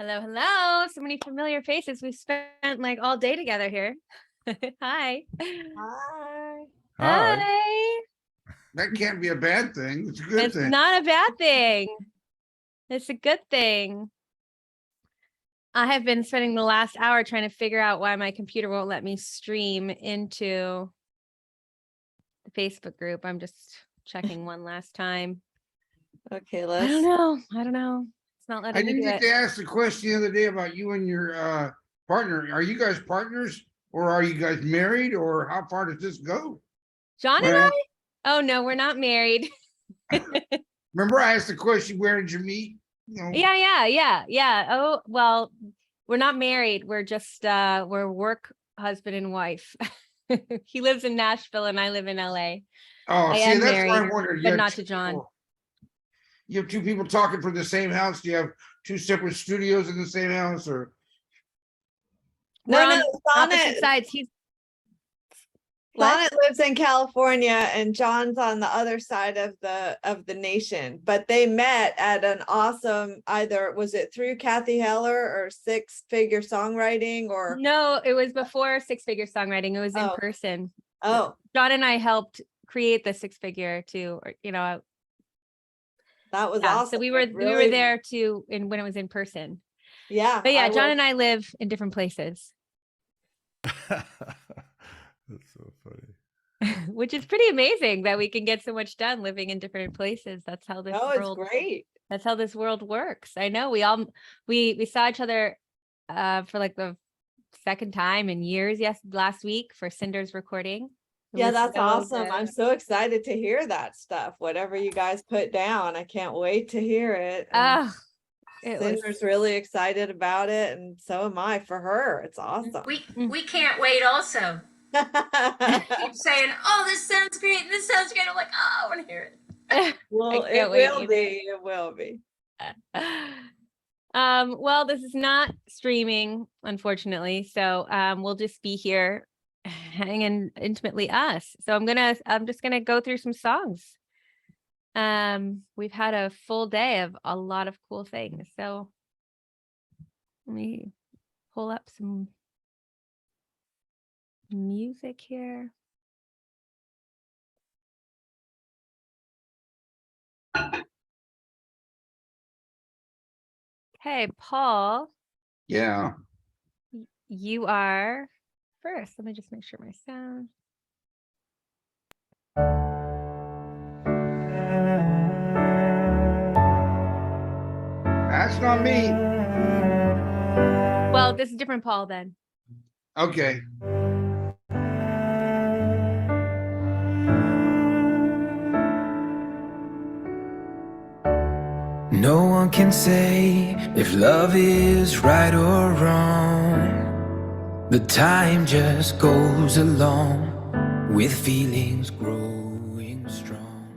Hello, hello. So many familiar faces. We've spent like all day together here. Hi. Hi. Hi. That can't be a bad thing. It's a good It's thing. not a bad thing. It's a good thing. I have been spending the last hour trying to figure out why my computer won't let me stream into the Facebook group. I'm just checking one last time. Okay, I don't know. It's not letting I me didn't do get it. to ask the question the other day about you and your partner. Are you guys partners or are you guys married or how far does this go? John When and I- I? Oh no, we're not married. Remember I asked the question, where did you meet? You know, Yeah. Oh, well, we're not married. We're just we're work husband and wife. He lives in Nashville and I live in LA. oh, I see, am that's what I married, wondered. but not to John. You have two people talking from the same house. Do you have two separate studios in the same house or? We're No, on opposite Sonnet sides. He's what? Sonnet lives in California and John's on the other side of the nation. But they met at an awesome, either was it through Kathy Heller or Six Figure Songwriting or No, it was before Six Figure Songwriting. It was in Oh. person. oh, John and I helped create the Six Figure too, or, that was yeah. awesome. So we were Really, there too when it was in person. yeah. But yeah, John was- and I live in different places. That's so funny. Which is pretty amazing that we can get so much done living in different places. That's how this Oh, it's world great. that's how this world works. I know we saw each other for like the second time in years, last week for Cinder's recording. It Yeah, was that's so awesome. good. I'm so excited to hear that stuff. Whatever you guys put down, I can't wait to hear it. And Oh, it was Cinder's really excited about it, and so am I for her. It's awesome. We can't wait also. Keep saying, oh, this sounds great, this sounds great. I'm like, oh, I want to hear it. Well, I it can't wait will either. be. It will be. Well, this is not streaming, unfortunately. So we'll just be here hanging intimately us. So I'm just gonna go through some songs. We've had a full day of a lot of cool things. So let me pull up some music here. Okay, Paul, Yeah. you are first. Let me just make sure my sound. That's not me. Well, this is different Paul then. Okay. No one can say if love is right or wrong. The time just goes along with feelings growing strong.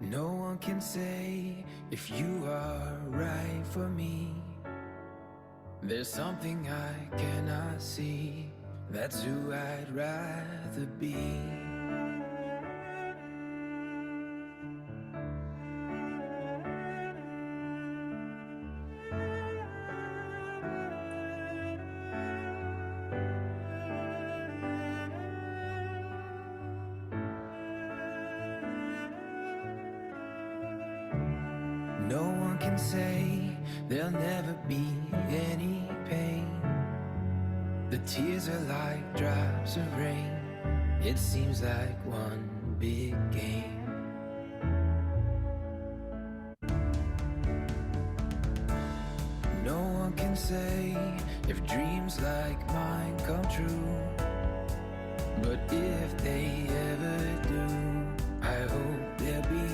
No one can say if you are right for me. There's something I cannot see. That's who I'd rather be. No one can say there'll never be any pain. The tears are like drops of rain. It seems like one big game. No one can say if dreams like mine come true. But if they ever do, I hope they'll be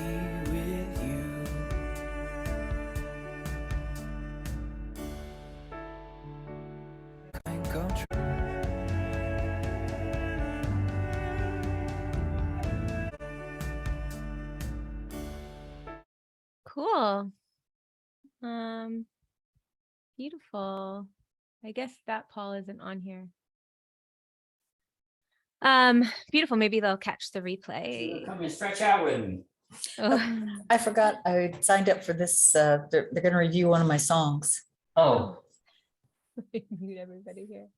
with you. Come true. Cool. Beautiful. I guess that Paul isn't on here. Beautiful. Maybe they'll catch the replay. Come and stretch out with me. Oh. I forgot I signed up for this. They're going to review one of my songs. Oh, Mute everybody here.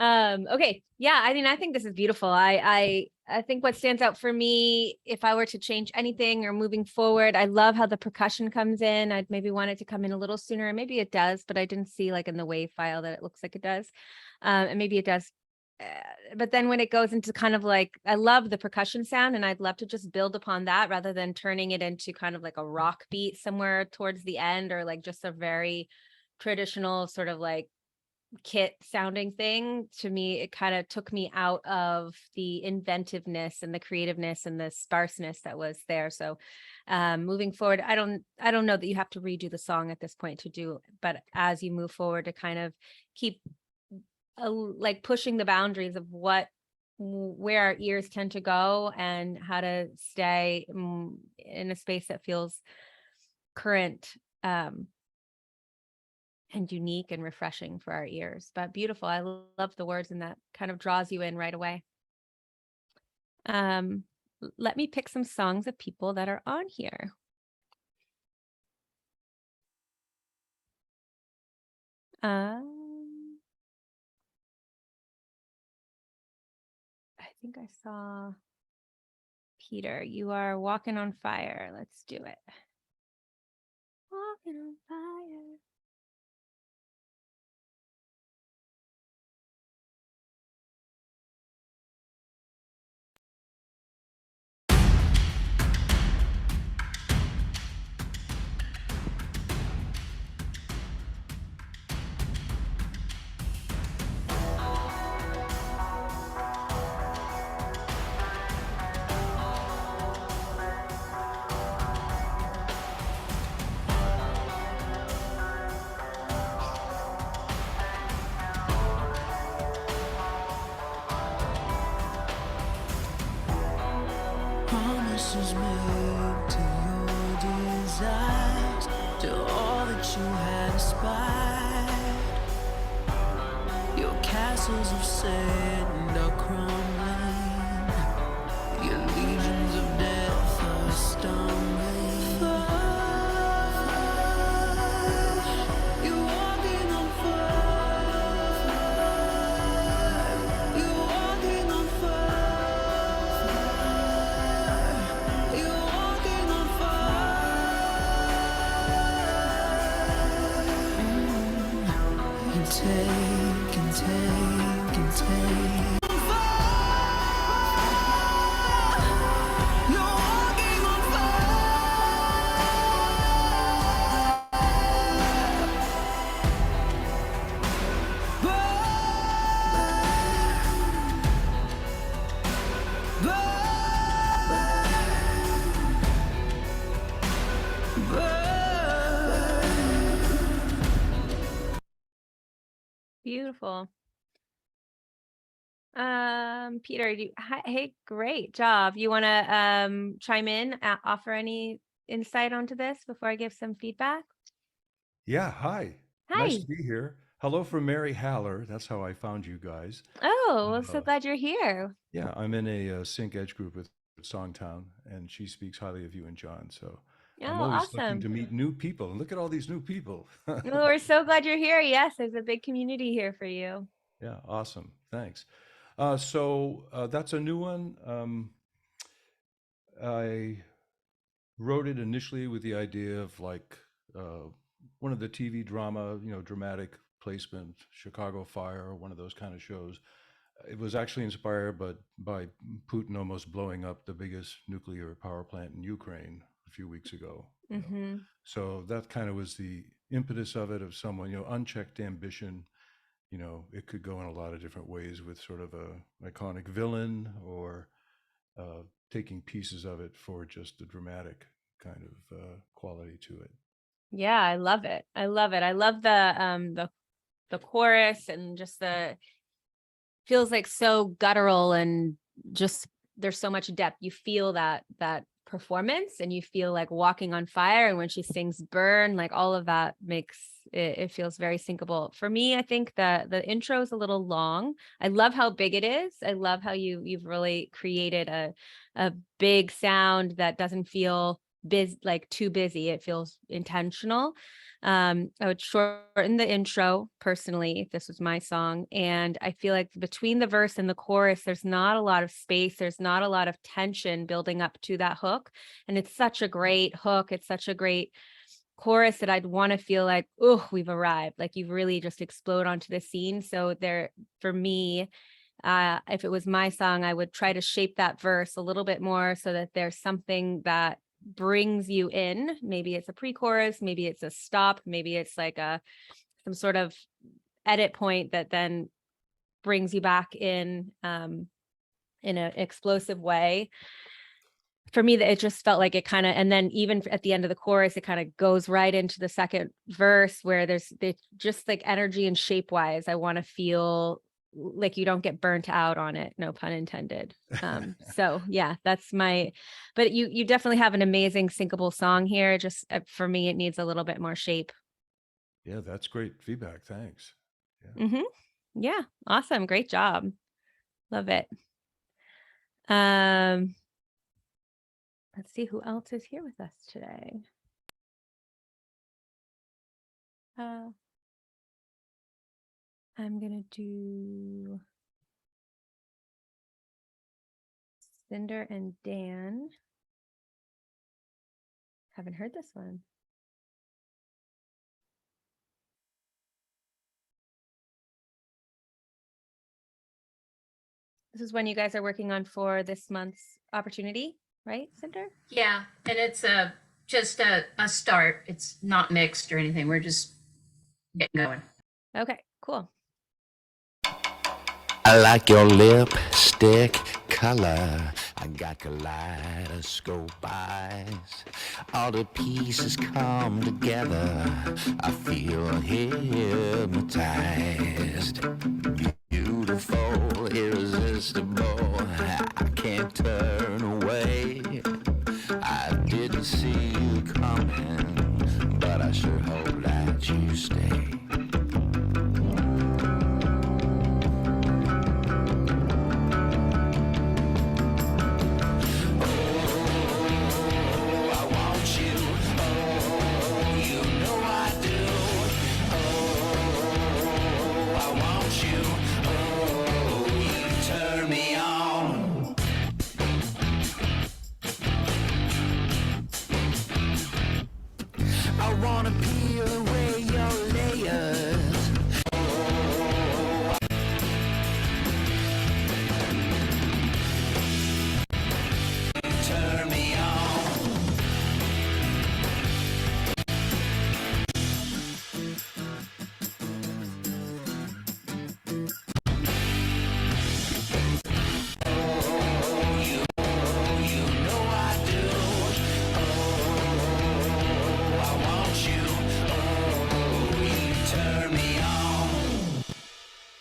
Okay. Yeah, I mean, I think this is beautiful. I think what stands out for me, if I were to change anything or moving forward, I love how the percussion comes in. I'd maybe want it to come in a little sooner. Maybe it does, but I didn't see like in the WAV file that it looks like it does. And maybe it does. But then when it goes into kind of like, I love the percussion sound, and I'd love to just build upon that rather than turning it into kind of like a rock beat somewhere towards the end, or like just a very traditional sort of like kit sounding thing. To me, it kind of took me out of the inventiveness and the creativeness and the sparseness that was there. So moving forward, I don't know that you have to redo the song at this point to do, but as you move forward to kind of keep like pushing the boundaries of where our ears tend to go and how to stay in a space that feels current and unique and refreshing for our ears. But beautiful. I love the words, and that kind of draws you in right away. Let me pick some songs of people that are on here. I think I saw Peter. You are walking on fire. Let's do it. Walking on fire. Promises made to your desires, to all that you had aspired. Your castles of sand are crumbling, your legions of death are stumbling. You're walking on fire. You're walking on fire. You're walking on fire. You take and take and take. You're walking on Beautiful. Peter, hey, great job. You want to chime in, offer any insight onto this before I give some feedback? Yeah, hi. Hi. Nice to be here. Hello from Mary Haller. That's how I found you guys. Oh, I'm so Uh, glad you're here. Yeah, I'm in a sync edge group with Songtown, and she speaks highly of you and John. So I'm Oh, always looking awesome. to meet new people. And look at all these new people. Well, we're so glad you're here. Yes, there's a big community here for you. Yeah, awesome. Thanks. That's a new one. I wrote it initially with the idea of like one of the TV drama, dramatic placement, Chicago Fire, one of those kind of shows. It was actually inspired by Putin almost blowing up the biggest nuclear power plant in Ukraine a few weeks ago. Mm-hmm. So that kind of was the impetus of it, of someone, unchecked ambition. It could go in a lot of different ways with sort of a iconic villain, or taking pieces of it for just a dramatic kind of quality to it. Yeah, I love it. I love it. I love the chorus, and just feels like so guttural, and just there's so much depth. You feel that performance, and you feel like walking on fire. And when she sings burn, like all of that makes it feels very syncable. For me, I think the intro is a little long. I love how big it is. I love how you've really created a big sound that doesn't feel like too busy. It feels intentional. I would shorten the intro personally if this was my song. And I feel like between the verse and the chorus, there's not a lot of space. There's not a lot of tension building up to that hook. And it's such a great hook. It's such a great chorus that I'd want to feel like, oh, we've arrived. Like you've really just explode onto the scene. So there, for me, if it was my song, I would try to shape that verse a little bit more so that there's something that brings you in. Maybe it's a pre-chorus, maybe it's a stop, maybe it's like some sort of edit point that then brings you back in an explosive way. For me, that it just felt like it kind of, and then even at the end of the chorus, it kind of goes right into the second verse where there's just like energy and shape wise, I want to feel like you don't get burnt out on it, no pun intended. So yeah, that's but you definitely have an amazing syncable song here. Just for me, it needs a little bit more shape. Yeah, that's great feedback. Thanks. Yeah. Yeah, awesome. Great job. Love it. Let's see who else is here with us today. I'm gonna do Cinder and Dan. Haven't heard this one. This is when you guys are working on for this month's opportunity, right, Cinder? Yeah, and it's just a start. It's not mixed or anything. We're just getting going. Okay, cool. I like your lipstick color. I got kaleidoscope eyes. All the pieces come together. I feel hypnotized. Beautiful, irresistible. I can't turn away. I didn't see you coming, but I sure hope that you stay.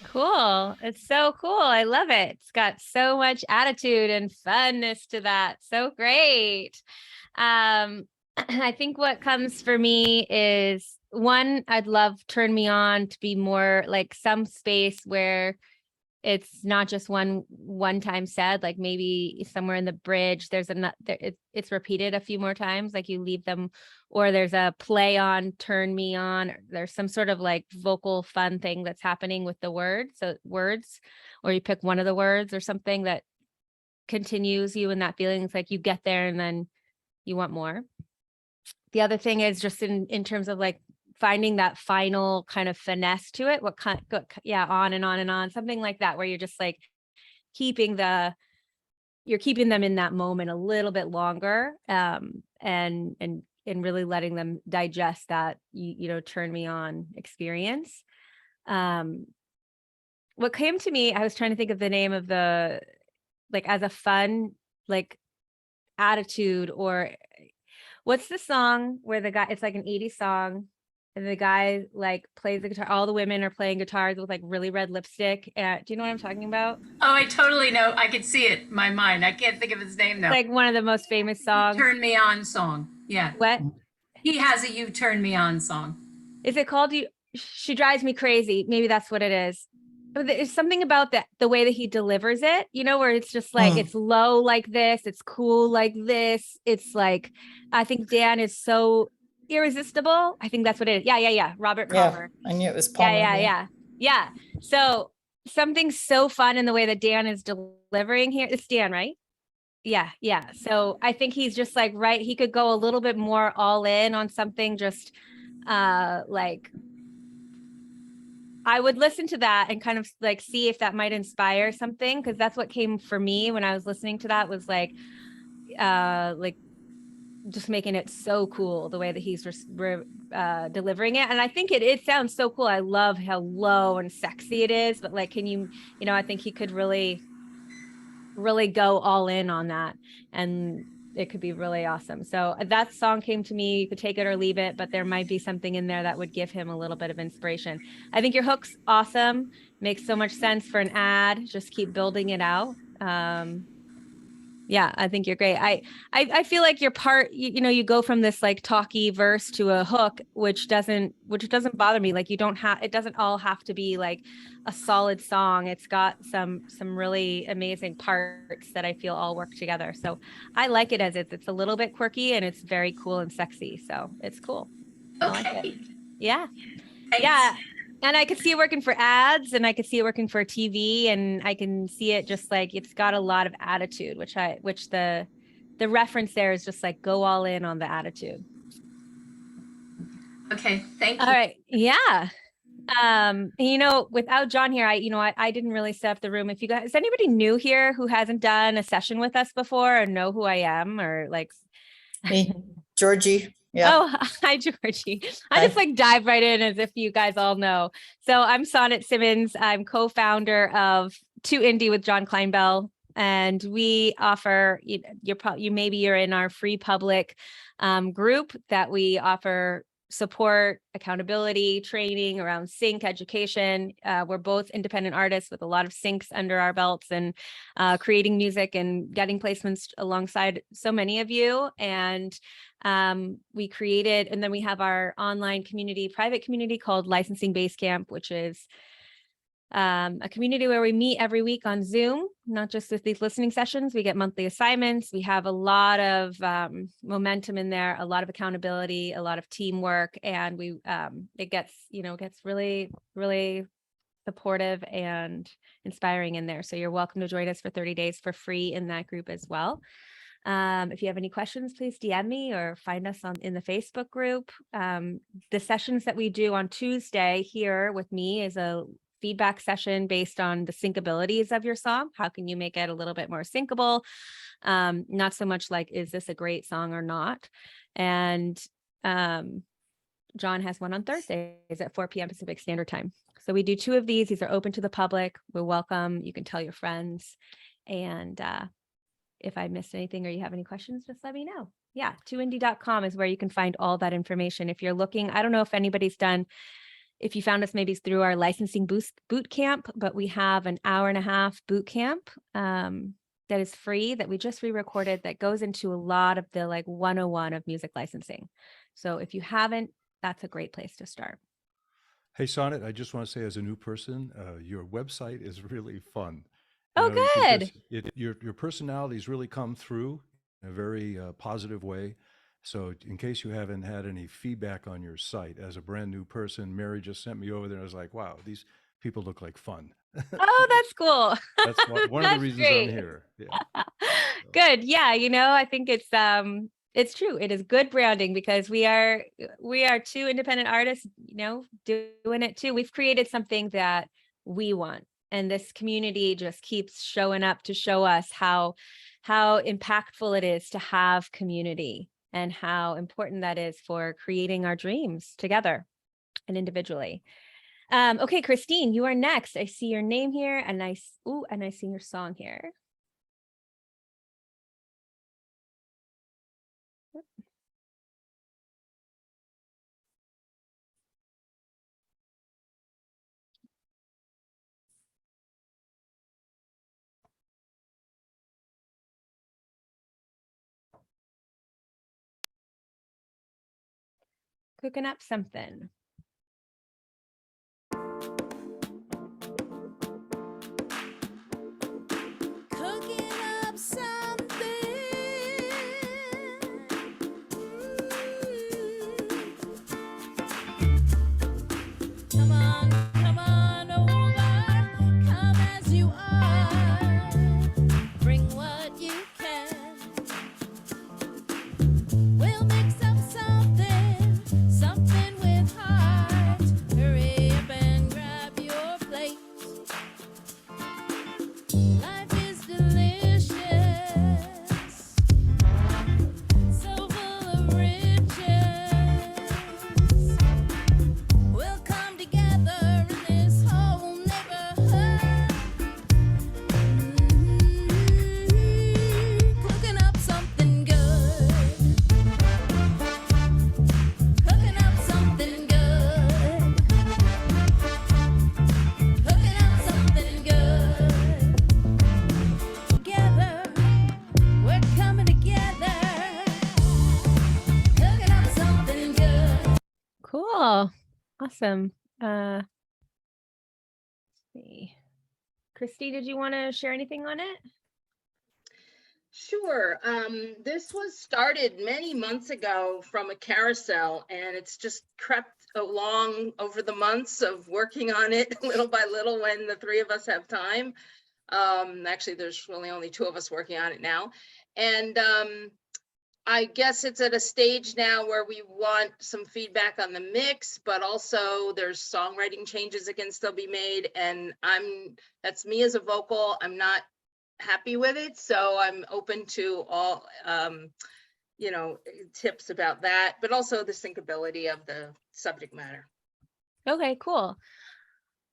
Cool. It's so cool. I love it. It's got so much attitude and funness to that. So great. I think what comes for me is one, I'd love Turn Me On to be more like some space where it's not just one time said, like maybe somewhere in the bridge, there's it's repeated a few more times, like you leave them, or there's a play on Turn Me On. There's some sort of like vocal fun thing that's happening with the words, or you pick one of the words or something that continues you in that feeling. It's like you get there and then you want more. The other thing is just in terms of like finding that final kind of finesse to it, on and on and on, something like that, where you're just like keeping them in that moment a little bit longer, and really letting them digest that, Turn Me On experience. What came to me, I was trying to think of the name of the, like, as a fun, like, attitude, or what's the song where the guy, it's like an 80s song, and the guy like plays the guitar, all the women are playing guitars with like really red lipstick. Do you know what I'm talking about? Oh, I totally know. I could see it in my mind. I can't think of his name though. Like one of the most famous songs. Turn Me On song. Yeah. What? He has a You Turn Me On song. is it called you? She drives me crazy. Maybe that's what it is. But there's something about that, the way that he delivers it, you know, where it's just like, Mm. it's low like this, it's cool like this. It's like, I think Dan is so irresistible. I think that's what it is. Yeah. Robert Yeah, Palmer. I knew it was Palmer. Yeah. So something so fun in the way that Dan is delivering here. It's Dan, right? Yeah. So I think he's just like, right. He could go a little bit more all in on something, just like, I would listen to that and kind of like see if that might inspire something, because that's what came for me when I was listening to that, was like just making it so cool the way that he's delivering it. And I think it sounds so cool. I love how low and sexy it is, but like, can you know, I think he could really go all in on that, and it could be really awesome. So that song came to me. You could take it or leave it, but there might be something in there that would give him a little bit of inspiration. I think your hook's awesome. Makes so much sense for an ad. Just keep building it out. Yeah, I think you're great. I feel like your part, you know, you go from this like talky verse to a hook, which doesn't bother me. Like, it doesn't all have to be like a solid song. It's got some really amazing parts that I feel all work together. So I like it as it's a little bit quirky and it's very cool and sexy. So it's cool. I like it. Okay. Yeah. Thanks. Yeah. And I could see it working for ads, and I could see it working for TV, and I can see it just like, it's got a lot of attitude, which the reference there is just like, go all in on the attitude. Okay. Thank All you. right. Yeah. You know, without John here, I didn't really set up the room. If you guys, is anybody new here who hasn't done a session with us before or know who I am, or like, Me, Georgie. Yeah. Oh, hi, Georgie. I just Hi. like dive right in as if you guys all know. So I'm Sonnet Simmons. I'm co-founder of 2Indie with John Kleinbell. And we offer, you're in our free public group that we offer support, accountability, training around sync education. We're both independent artists with a lot of syncs under our belts, and creating music and getting placements alongside so many of you. And we created, and then we have our online community, private community called Licensing Basecamp, which is a community where we meet every week on Zoom, not just with these listening sessions. We get monthly assignments. We have a lot of momentum in there, a lot of accountability, a lot of teamwork, and it gets really, really supportive and inspiring in there. So you're welcome to join us for 30 days for free in that group as well. If you have any questions, please DM me or find us in the Facebook group. The sessions that we do on Tuesday here with me is a feedback session based on the syncabilities of your song. How can you make it a little bit more syncable? Not so much like, is this a great song or not? And John has one on Thursdays at 4 p.m. Pacific Standard Time. So we do 2 of these. These are open to the public. We're welcome. You can tell your friends. And if I missed anything or you have any questions, just let me know. Yeah, 2indie.com is where you can find all that information. If you're looking, I don't know if anybody's if you found us maybe through our licensing boot camp, but we have an 1.5-hour boot camp that is free, that we just re-recorded, that goes into a lot of the like 101 of music licensing. So if you haven't, that's a great place to start. Hey, Sonnet, I just want to say, as a new person, your website is really fun. Oh, You can good. your personalities really come through in a very positive way. So in case you haven't had any feedback on your site, as a brand new person, Mary just sent me over there. And I was like, wow, these people look like fun. Oh, that's cool. That's one of the That's reasons great. I'm here. Yeah. Good. Yeah, I think it's true. It is good branding, because we are 2 independent artists, doing it too. We've created something that we want, and this community just keeps showing up to show us how impactful it is to have community, and how important that is for creating our dreams together and individually. Okay, Christine, you are next. I see your name here, and I see your song here. Cooking up something. come on over, come as you are, bring what you can. We'll mix up something with heart. Hurry up and grab your plate. Life is delicious, so full of riches. We'll come together in this whole neighborhood. Cooking up something good. Cooking up something good. Cooking up something good. Together, we're coming together. Cooking up something good. Cool. Awesome. Let's see. Christy, did you want to share anything on it? Sure. This was started many months ago from a carousel, and it's just crept along over the months of working on it little by little when the three of us have time. Actually, there's really only two of us working on it now. And I guess it's at a stage now where we want some feedback on the mix, but also there's songwriting changes that can still be made. And that's me as a vocal. I'm not happy with it, so I'm open to all tips about that, but also the syncability of the subject matter. Okay, cool.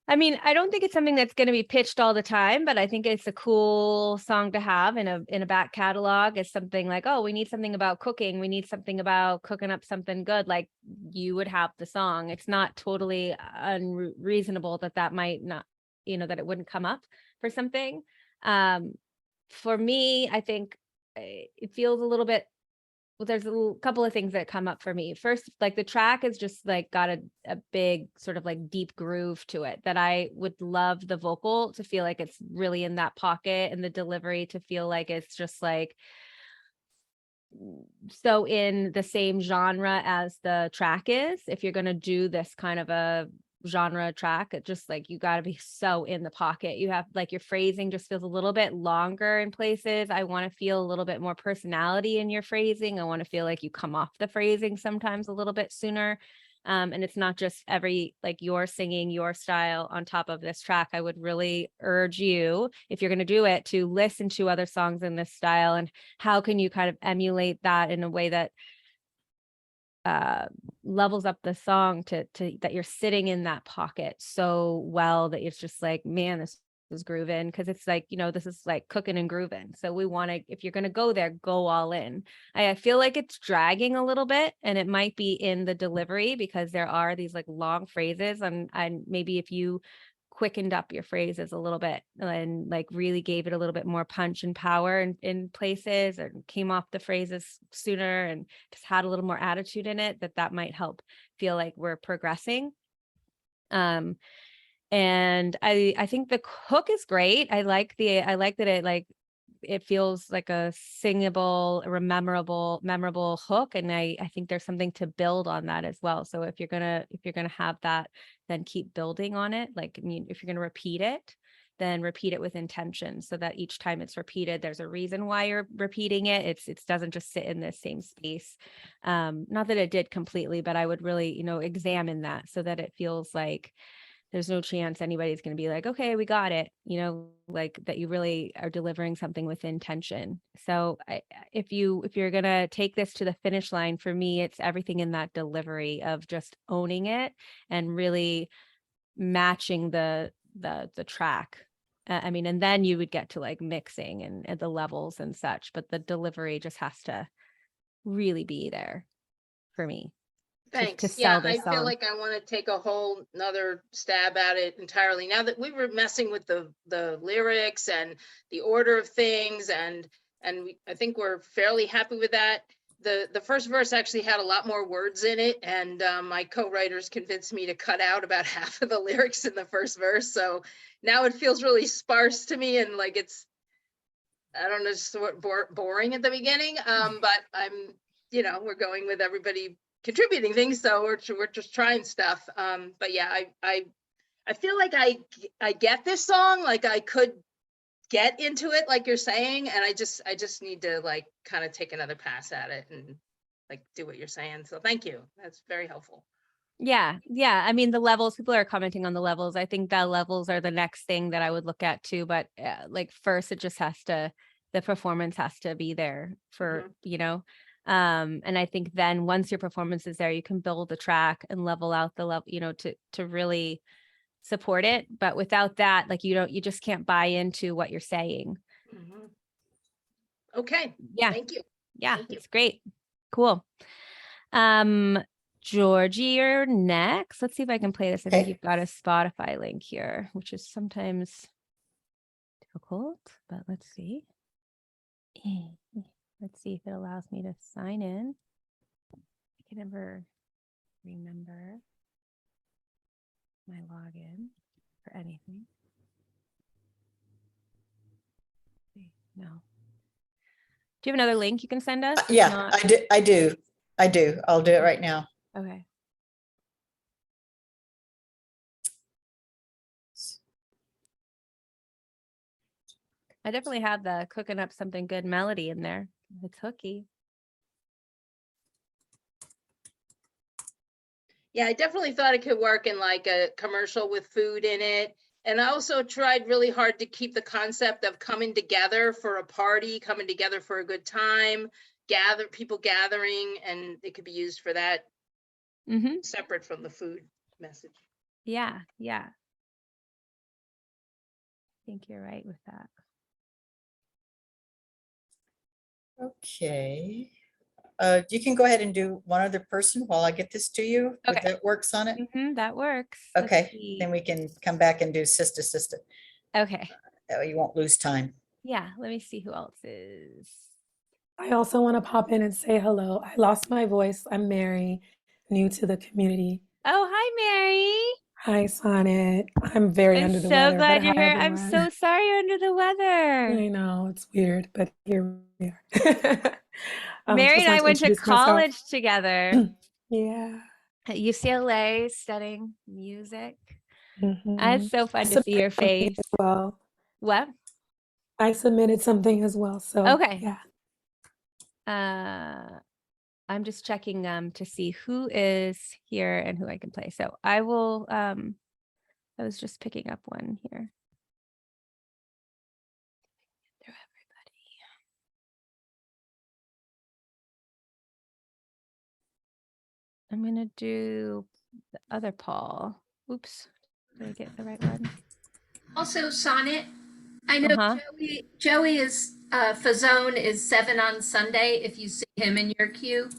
I mean, I don't think it's something that's going to be pitched all the time, but I think it's a cool song to have in a back catalog. It's something like, oh, we need something about cooking. We need something about cooking up something good. Like, you would have the song. It's not totally unreasonable that might not, that it wouldn't come up for something. For me, I think it feels a little bit, well, there's a couple of things that come up for me. First, like the track is just like got a big sort of like deep groove to it that I would love the vocal to feel like it's really in that pocket, and the delivery to feel like it's just like so in the same genre as the track is. If you're going to do this kind of a genre track, it just like, you got to be so in the pocket. You have like your phrasing just feels a little bit longer in places. I want to feel a little bit more personality in your phrasing. I want to feel like you come off the phrasing sometimes a little bit sooner. And it's not just like you're singing your style on top of this track. I would really urge you, if you're going to do it, to listen to other songs in this style, and how can you kind of emulate that in a way that levels up the song to that you're sitting in that pocket so well that it's just like, man, this is grooving, because it's like, this is like cooking and grooving. So we want to, if you're going to go there, go all in. I feel like it's dragging a little bit, and it might be in the delivery because there are these like long phrases, and maybe if you quickened up your phrases a little bit and like really gave it a little bit more punch and power in places, and came off the phrases sooner and just had a little more attitude in it, that might help feel like we're progressing. And I think the hook is great. I like that it feels like a singable, memorable hook. And I think there's something to build on that as well. So if you're gonna have that, then keep building on it. Like, I mean, if you're gonna repeat it, then repeat it with intention, so that each time it's repeated, there's a reason why you're repeating it. It doesn't just sit in the same space. Not that it did completely, but I would really, examine that so that it feels like there's no chance anybody's going to be like, okay, we got it, like that you really are delivering something with intention. So if you're going to take this to the finish line, for me, it's everything in that delivery of just owning it and really matching the track. I mean, and then you would get to like mixing and the levels and such, but the delivery just has to really be there for me. Thanks. To sell this I feel song. like I want to take a whole nother stab at it entirely. Now that we were messing with the lyrics and the order of things, and I think we're fairly happy with that. The first verse actually had a lot more words in it, and my co-writers convinced me to cut out about half of the lyrics in the first verse. So now it feels really sparse to me, and like it's, I don't know, just boring at the beginning. But I'm, we're going with everybody contributing things, so we're just trying stuff. But yeah, I feel like I get this song, like I could get into it, like you're saying, and I just need to like kind of take another pass at it and like do what you're saying. So thank you. That's very helpful. Yeah. I mean, the levels, people are commenting on the levels. I think the levels are the next thing that I would look at too. But like first, it just has to, the performance has to be there for, you know, and I think then once your performance is there, you can build the track and level out the level, you know, to really support it. But without that, like you just can't buy into what you're saying. Okay. Yeah. Thank you. Yeah, Thank you. it's great. Cool. Georgie, you're next. Let's see if I can play this. I think Okay. you've got a Spotify link here, which is sometimes difficult, but let's see. Let's see if it allows me to sign in. I can never remember my login for anything. No. Do you have another link you can send us? If Yeah, not- I do. I'll do it right now. Okay. I definitely have the cooking up something good melody in there. It's hooky. Yeah, I definitely thought it could work in like a commercial with food in it. And I also tried really hard to keep the concept of coming together for a party, coming together for a good time, people gathering, and it could be used for that Mm-hmm. separate from the food message. Yeah. I think you're right with that. Okay. You can go ahead and do one other person while I get this to you. If Okay. that works on it. Mm-hmm, that works. Let's Okay, see. then we can come back and do sister. Okay. That way you won't lose time. Yeah. Let me see who else is. I also want to pop in and say hello. I lost my voice. I'm Mary, new to the community. Oh, hi, Mary. Hi, Sonnet. I'm very I'm under the so weather. glad but you're hi, here. I'm everyone. so sorry you're under the weather. I know it's weird, but here we are. Mary just and I wanted went to introduce myself. college together Yeah. at UCLA studying music. Mhm. It's so fun I to see your submitted something face. as well. What? I submitted something as well. So Okay. yeah. I'm just checking to see who is here and who I can play. So I will I was just picking up one here. Through everybody. I'm gonna do the other Paul. Oops, did I get the right one? Also, Sonnet, I know Uh-huh. Joey is Fazone is 7 on Sunday. If you see him in your queue.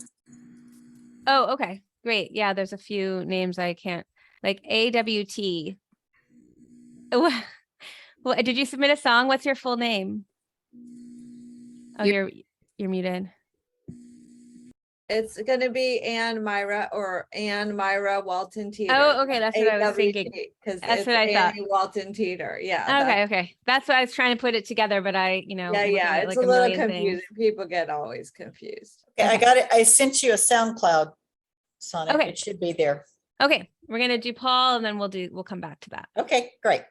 Oh, okay, great. Yeah, there's a few names I can't, like AWT. Oh, well, did you submit a song? What's your full name? Oh, you're muted. It's gonna be Ann Myra Walton Teeter. Oh, okay, that's what I was thinking. Because That's it's what I thought. Annie Walton Teeter. Yeah. Okay. That's why I was trying to put it together, but I, looking Yeah. at It's like a little million things. confusing. People get always confused. Okay, I got it. I sent you a SoundCloud, Sonnet. Okay. It should be there. Okay, we're gonna do Paul and then we'll come back to that. Okay, great.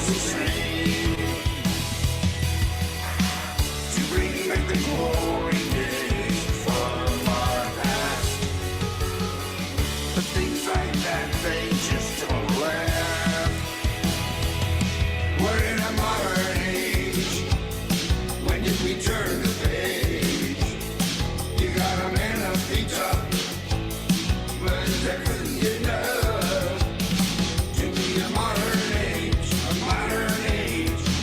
the same. To bring back the glory days from our past. But things like that, they just don't last. We're in a modern age. When did we turn the page? You got a man of pizza, but there couldn't get enough to be a modern age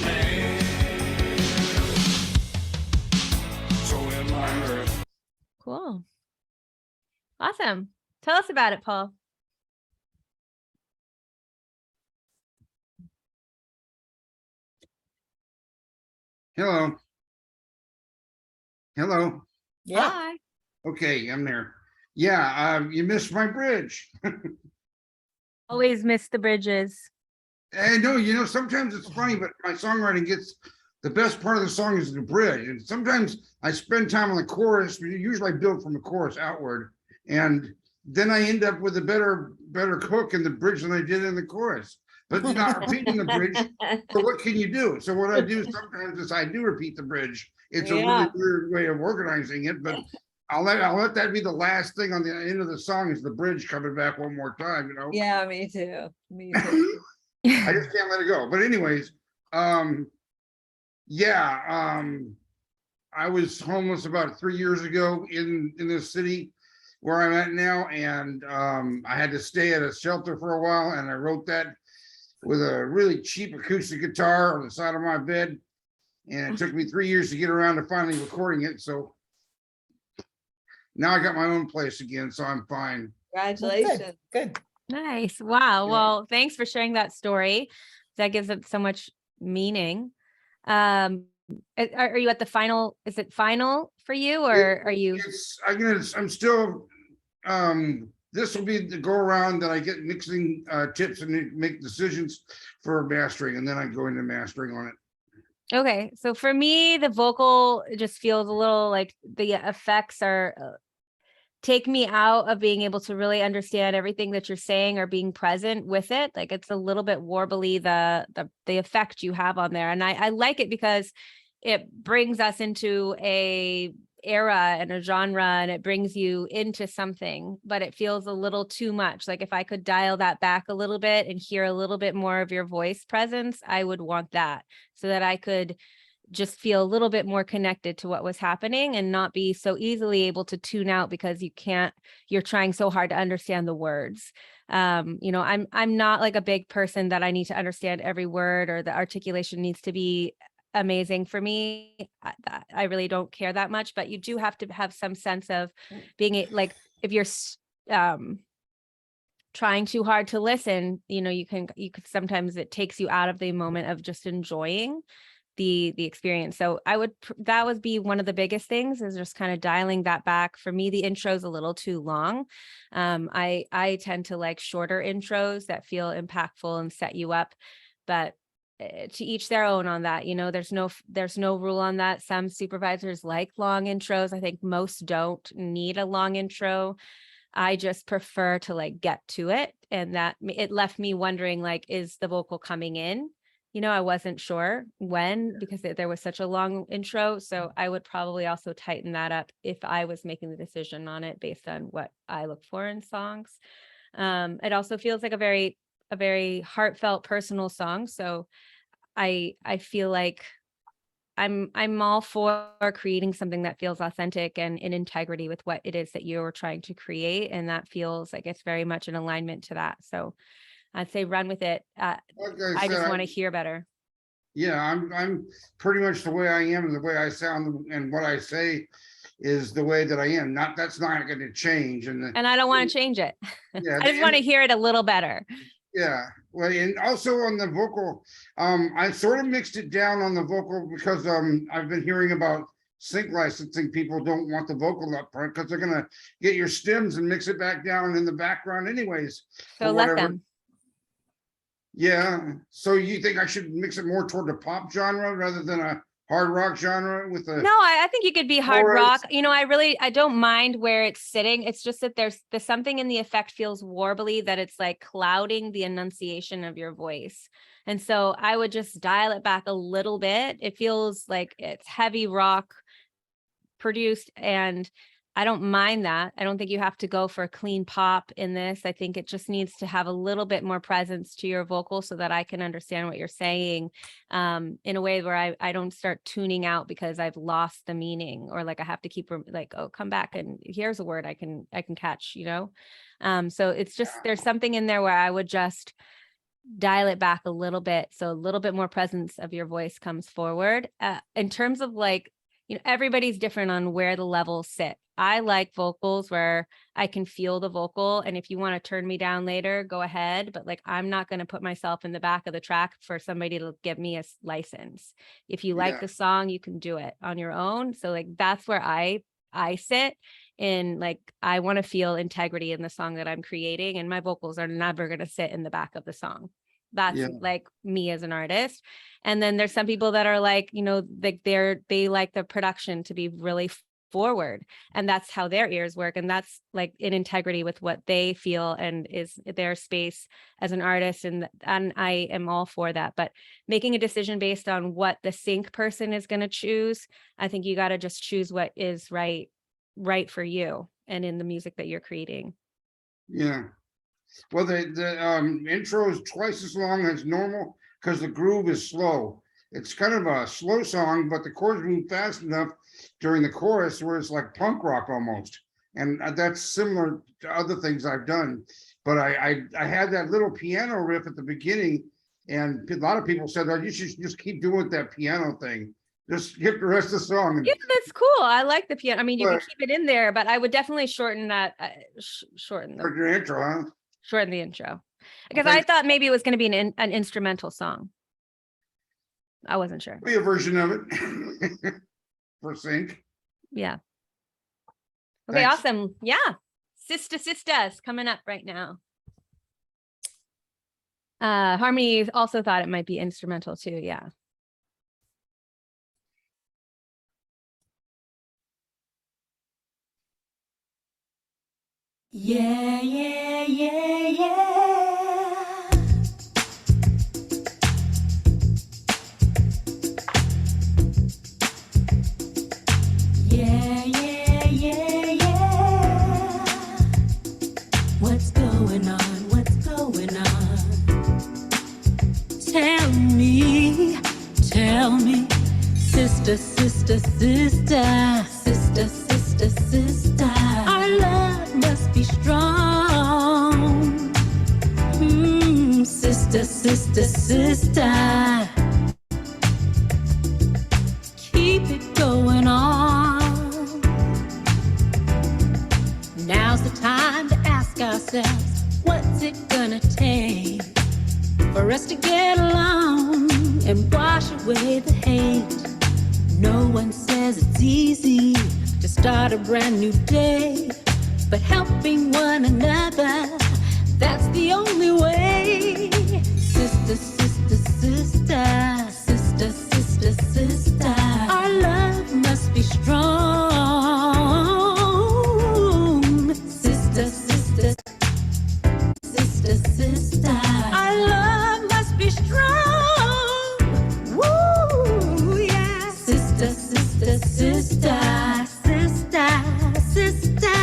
man. So am I earth. Cool. Awesome. Tell us about it, Paul. Hello. Hello. Yeah. Hi. Okay, I'm there. Yeah, you missed my bridge. Always miss the bridges. I know, sometimes it's funny, but my songwriting gets, the best part of the song is the bridge. And sometimes I spend time on the chorus, usually I build from the chorus outward. And then I end up with a better hook in the bridge than I did in the chorus. But you're not repeating the bridge. So what can you do? So what I do sometimes is I do repeat the bridge. It's a Yeah. really weird way of organizing it, but I'll let that be the last thing on the end of the song is the bridge coming back one more time, Yeah, me too. Me too. I just can't let it go. But anyways, I was homeless about 3 years ago in this city where I'm at now, and I had to stay at a shelter for a while, and I wrote that with a really cheap acoustic guitar on the side of my bed, and it took me 3 years to get around to finally recording it. So now I got my own place again, so I'm fine. Congratulations. Good. Nice. Wow. Yeah. Well, thanks for sharing that story. That gives it so much meaning. Are you at the final? Is it final for you, or are you? I'm still, this will be the go around that I get mixing tips and make decisions for mastering, and then I go into mastering on it. Okay. So for me, the vocal just feels a little like the effects are take me out of being able to really understand everything that you're saying or being present with it. Like it's a little bit warbly, the effect you have on there. And I like it because it brings us into a era and a genre, and it brings you into something, but it feels a little too much. Like if I could dial that back a little bit and hear a little bit more of your voice presence, I would want that so that I could just feel a little bit more connected to what was happening and not be so easily able to tune out because you're trying so hard to understand the words. I'm not like a big person that I need to understand every word or the articulation needs to be amazing for me. I really don't care that much, but you do have to have some sense of being like, if you're trying too hard to listen, you could sometimes it takes you out of the moment of just enjoying the experience. So that would be one of the biggest things, is just kind of dialing that back. For me, the intro's a little too long. I tend to like shorter intros that feel impactful and set you up, but to each their own on that. There's no rule on that. Some supervisors like long intros. I think most don't need a long intro. I just prefer to like get to it, and that it left me wondering, like, is the vocal coming in? I wasn't sure when, because there was such a long intro. So I would probably also tighten that up if I was making the decision on it based on what I look for in songs. It also feels like a very heartfelt, personal song. So I feel like I'm all for creating something that feels authentic and in integrity with what it is that you're trying to create. And that feels like it's very much in alignment to that. So I'd say run with it. Like I just said, want to hear better. Yeah, I'm pretty much the way I am, and the way I sound and what I say is the way that I am. That's not going to change. And I don't want to change it. Yeah, I just want to hear it a little better. Yeah, well, and also on the vocal, I sort of mixed it down on the vocal because I've been hearing about sync licensing. People don't want the vocal up front because they're gonna get your stems and mix it back down in the background anyways. So or let whatever. them. Yeah, so you think I should mix it more toward the pop genre rather than a hard rock genre with the? No, I think you could be hard Chorus. rock. You know, I don't mind where it's sitting. It's just that there's something in the effect feels warbly, that it's like clouding the enunciation of your voice. And so I would just dial it back a little bit. It feels like it's heavy rock produced, and I don't mind that. I don't think you have to go for a clean pop in this. I think it just needs to have a little bit more presence to your vocal so that I can understand what you're saying in a way where I don't start tuning out because I've lost the meaning, or like I have to keep like, oh, come back and here's a word I can catch, you know? So it's just, there's something in there where I would just dial it back a little bit. So a little bit more presence of your voice comes forward. In terms of like, you know, everybody's different on where the levels sit. I like vocals where I can feel the vocal. And if you want to turn me down later, go ahead. But like, I'm not going to put myself in the back of the track for somebody to give me a license. If you like Yeah. the song, you can do it on your own. So like, that's where I sit in. Like, I want to feel integrity in the song that I'm creating, and my vocals are never going to sit in the back of the song. That's Yeah. like me as an artist. And then there's some people that are like, you know, like they like the production to be really forward, and that's how their ears work. And that's like in integrity with what they feel and is their space as an artist. And I am all for that. But making a decision based on what the sync person is going to choose, I think you got to just choose what is right for you and in the music that you're creating. Yeah. Well, the intro is twice as long as normal because the groove is slow. It's kind of a slow song, but the chords move fast enough during the chorus where it's like punk rock almost. And that's similar to other things I've done. But I had that little piano riff at the beginning, and a lot of people said that you should just keep doing that piano thing. Just skip the rest of the song. Yeah, that's cool. I like the piano. I mean, you can But- keep it in there, but I would definitely shorten that, shorten For your intro, huh? shorten the intro, because Okay. I thought maybe it was going to be an instrumental song. I wasn't sure. Be a version of it for sync. Yeah. Okay, Thanks. awesome. Yeah. Sisters coming up right now. Harmony also thought it might be instrumental too. Yeah. Yeah, yeah, yeah, yeah. Yeah, yeah, yeah, yeah. What's going on? What's going on? Tell me, sister, sister, sister, sister, sister, sister. Our love must be strong. Sister, sister, sister. Keep it going on. Now's the time to ask ourselves, what's it gonna take for us to get along and wash away the hate? No one says it's easy to start a brand new day, but helping one another, that's the only way. Sister, sister, sister, sister, sister, sister. Our love must be strong. Sister, sister, sister, sister. Our love must be strong. Woo, yeah. Sister, sister, sister, sister, sister.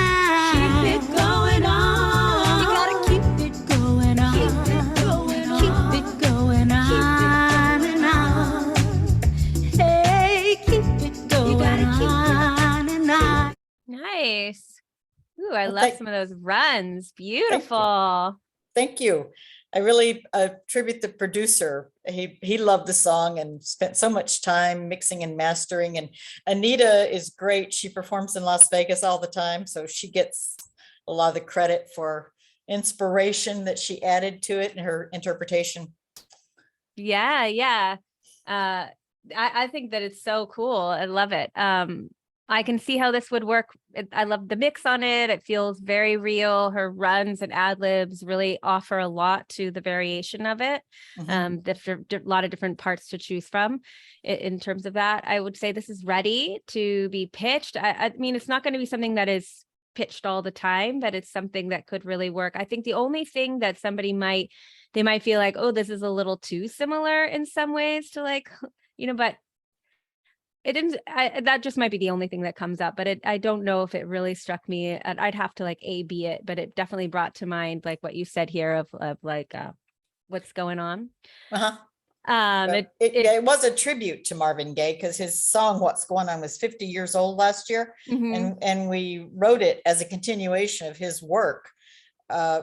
Keep it going on. You gotta keep it going on. Keep it going on. Keep it going on and on. Hey, keep it going on and on. Nice. Ooh, I Well, love some of those runs. Beautiful. Thank you. I really attribute the producer. He loved the song and spent so much time mixing and mastering. And Anita is great. She performs in Las Vegas all the time, so she gets a lot of the credit for inspiration that she added to it and her interpretation. Yeah, yeah. I think that it's so cool. I love it. I can see how this would work. I love the mix on it. It feels very real. Her runs and ad libs really offer a lot to the variation of it. A lot of different parts to choose from in terms of that. I would say this is ready to be pitched. I mean, it's not going to be something that is pitched all the time, but it's something that could really work. I think the only thing that somebody might feel like, oh, this is a little too similar in some ways to like, but it didn't, that just might be the only thing that comes up, but I don't know if it really struck me. I'd have to like A/B it, but it definitely brought to mind like what you said here of like what's going on. It was a tribute to Marvin Gaye because his song "What's Going On" was 50 years old last year, and we wrote it as a continuation of his work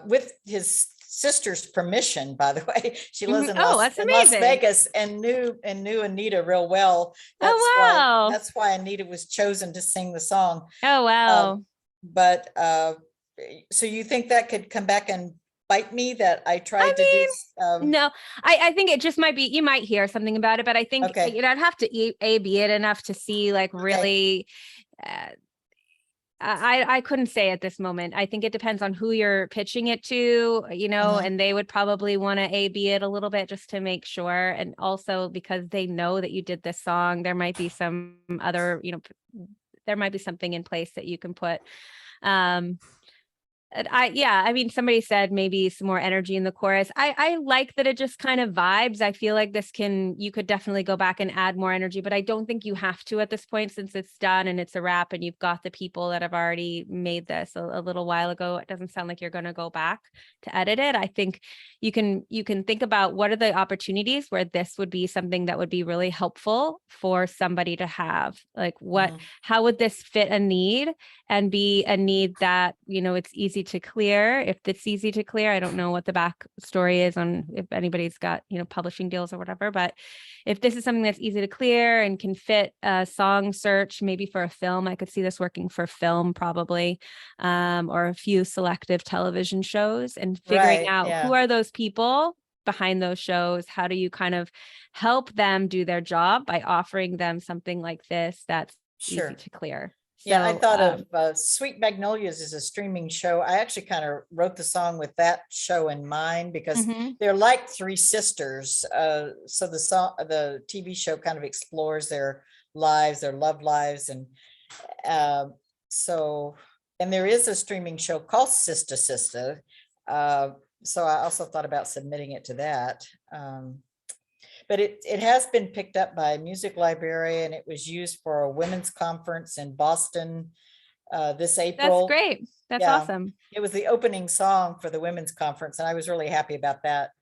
with his sister's permission. By the way, she lives in Las Vegas and knew Anita real well. That's why Anita was chosen to sing the song. Oh wow! So you think that could come back and bite me that I tried to do? No, I think it just might be, you might hear something about it, but I think I'd have to A/B it enough to see like really, I couldn't say at this moment. I think it depends on who you're pitching it to, and they would probably want to A/B it a little bit just to make sure. And also because they know that you did this song, there might be some other, there might be something in place that you can put. I mean, somebody said maybe some more energy in the chorus. I like that it just kind of vibes. I feel like you could definitely go back and add more energy, but I don't think you have to at this point since it's done and it's a wrap and you've got the people that have already made this a little while ago. It doesn't sound like you're going to go back to edit it. I think you can think about what are the opportunities where this would be something that would be really helpful for somebody to have. Like how would this fit a need and be a need that, it's easy to clear. If it's easy to clear, I don't know what the back story is on if anybody's got, publishing deals or whatever, but if this is something that's easy to clear and can fit a song search, maybe for a film, I could see this working for film probably, or a few selective television shows and figuring out who are those people behind those shows. How do you kind of help them do their job by offering them something like this that's easy to clear? I thought of Sweet Magnolias as a streaming show. I actually kind of wrote the song with that show in mind because they're like three sisters. So the TV show kind of explores their lives, their love lives. And and there is a streaming show called Sister Sister. So I also thought about submitting it to that. But it has been picked up by a music library and it was used for a women's conference in Boston this April. That's great. That's awesome. It was the opening song for the women's conference and I was really happy about that.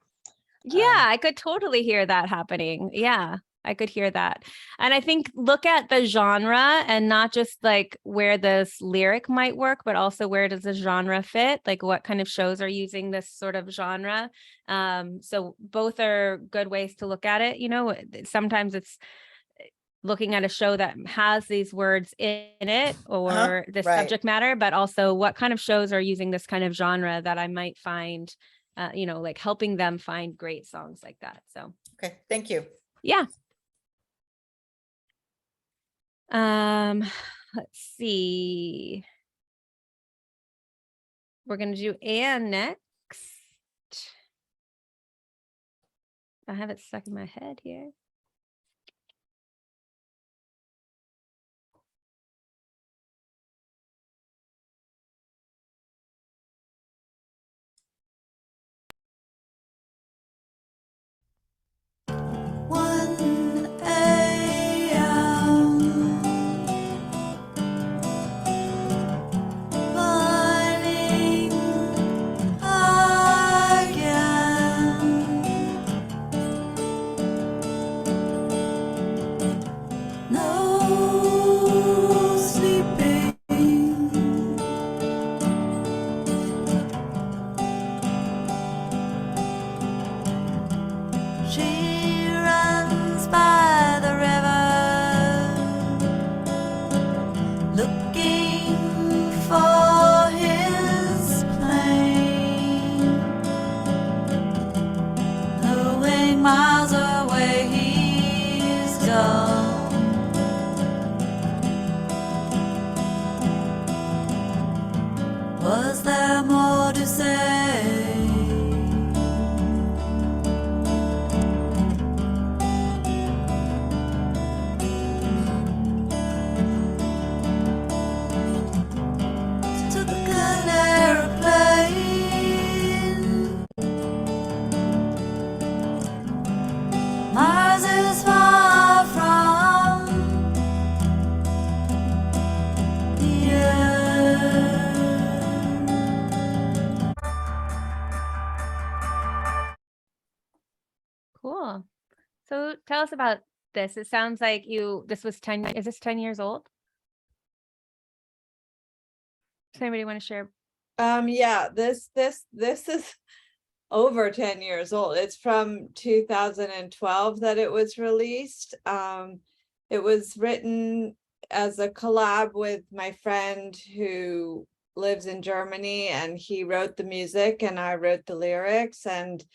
Yeah, I could totally hear that happening. Yeah, I could hear that. And I think look at the genre and not just like where this lyric might work, but also where does the genre fit? Like what kind of shows are using this sort of genre? So both are good ways to look at it. Sometimes it's looking at a show that has these words in it or the subject matter, but also what kind of shows are using this kind of genre that I might find, like helping them find great songs like that. So, okay. Thank you. Yeah. Let's see. We're going to do Anne next. I have it stuck in my head here. tell us about this. It sounds like this was 10, is this 10 years old? Does anybody want to share? Yeah, this is over 10 years old. It's from 2012 that it was released. It was written as a collab with my friend who lives in Germany, and he wrote the music and I wrote the lyrics. And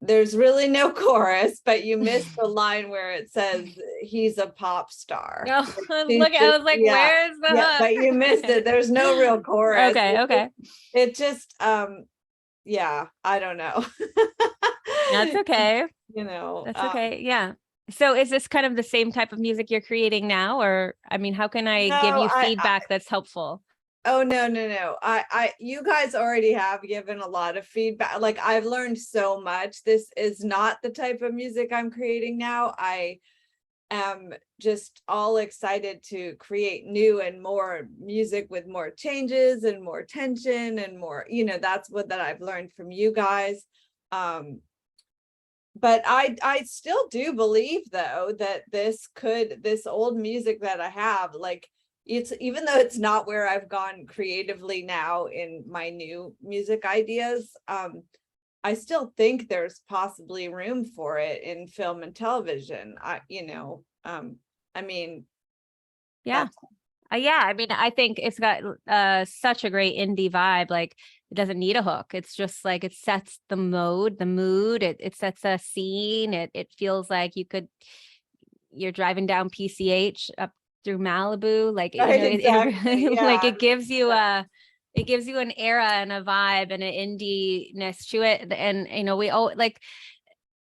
there's really no chorus, but you missed the line where it says he's a pop star. No, look, I was like, Yeah, where's the yeah, hook? but you missed it. There's no real chorus. Okay. It just yeah, I don't know. That's okay. You know, That's okay. Yeah. So is this kind of the same type of music you're creating now? Or, I mean, how can I give No, you feedback that's helpful? oh, no. You guys already have given a lot of feedback. Like, I've learned so much. This is not the type of music I'm creating now. I am just all excited to create new and more music with more changes and more tension and more, that's what that I've learned from you guys. But I still do believe, though, that this old music that I have, like, it's, even though it's not where I've gone creatively now in my new music ideas, I still think there's possibly room for it in film and television. I mean, Yeah. Yeah. I mean, I think it's got such a great indie vibe. Like, it doesn't need a hook. It's just like, it sets the mood, it sets a scene. It feels like you're driving down PCH up through Malibu. Like, right, exactly. like Yeah. it gives you an era and a vibe and an indie-ness to it. And, we all like,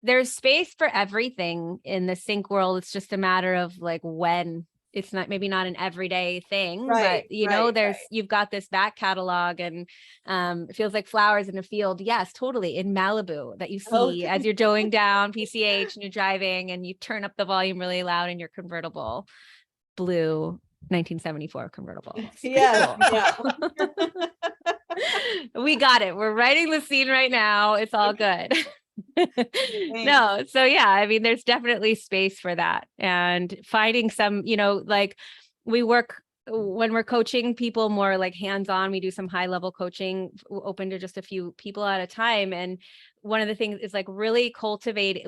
there's space for everything in the sync world. It's just a matter of like when. It's maybe not an everyday thing, Right, but right. you've got this back catalog, and it feels like flowers in a field. Yes, totally. In Malibu that you see as you're going down PCH and you're driving and you turn up the volume really loud in your convertible, blue 1974 convertible. It's pretty Yeah, cool. We got it. We're writing the scene right now. It's all good. No, so yeah, I mean, there's definitely space for that, and finding some, like, we work when we're coaching people more like hands-on. We do some high level coaching open to just a few people at a time, and one of the things is like really creating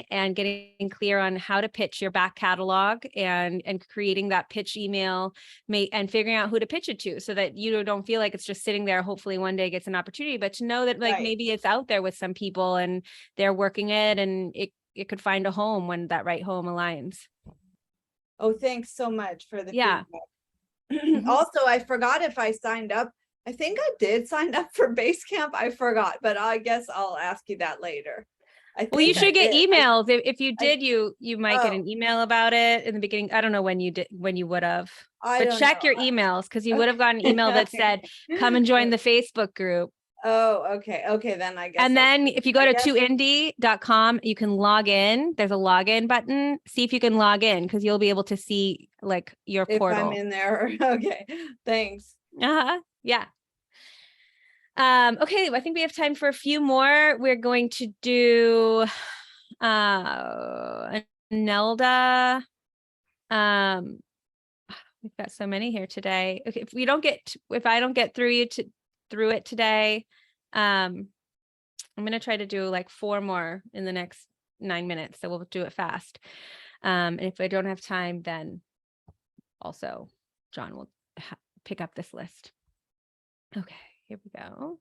and getting clear on how to pitch your back catalog, and creating that pitch email, and figuring out who to pitch it to, so that you don't feel like it's just sitting there. Hopefully one day gets an opportunity, but to know that like maybe it's out there with some people and they're working it, and it could find a home when that right home aligns. Oh, thanks so much for the Yeah. feedback. Also, I forgot if I signed up. I think I did sign up for Basecamp. I forgot, but I guess I'll ask you that later. Well, you should get emails. If you did, you might get an email about it in the beginning. I don't know when you would have, but check your emails, because you would have gotten an email that said, come and join the Facebook group. Oh, okay. Then I guess. And then if you go to 2indie.com, you can log in. There's a login button. See if you can log in, because you'll be able to see like your portal. If I'm in there. Okay. Thanks. Yeah. Okay, I think we have time for a few more. We're going to do Nelda. We've got so many here today. Okay, if I don't get through it today, I'm gonna try to do like 4 more in the next 9 minutes, so we'll do it fast. And if I don't have time, then also John will pick up this list. Okay, here we go.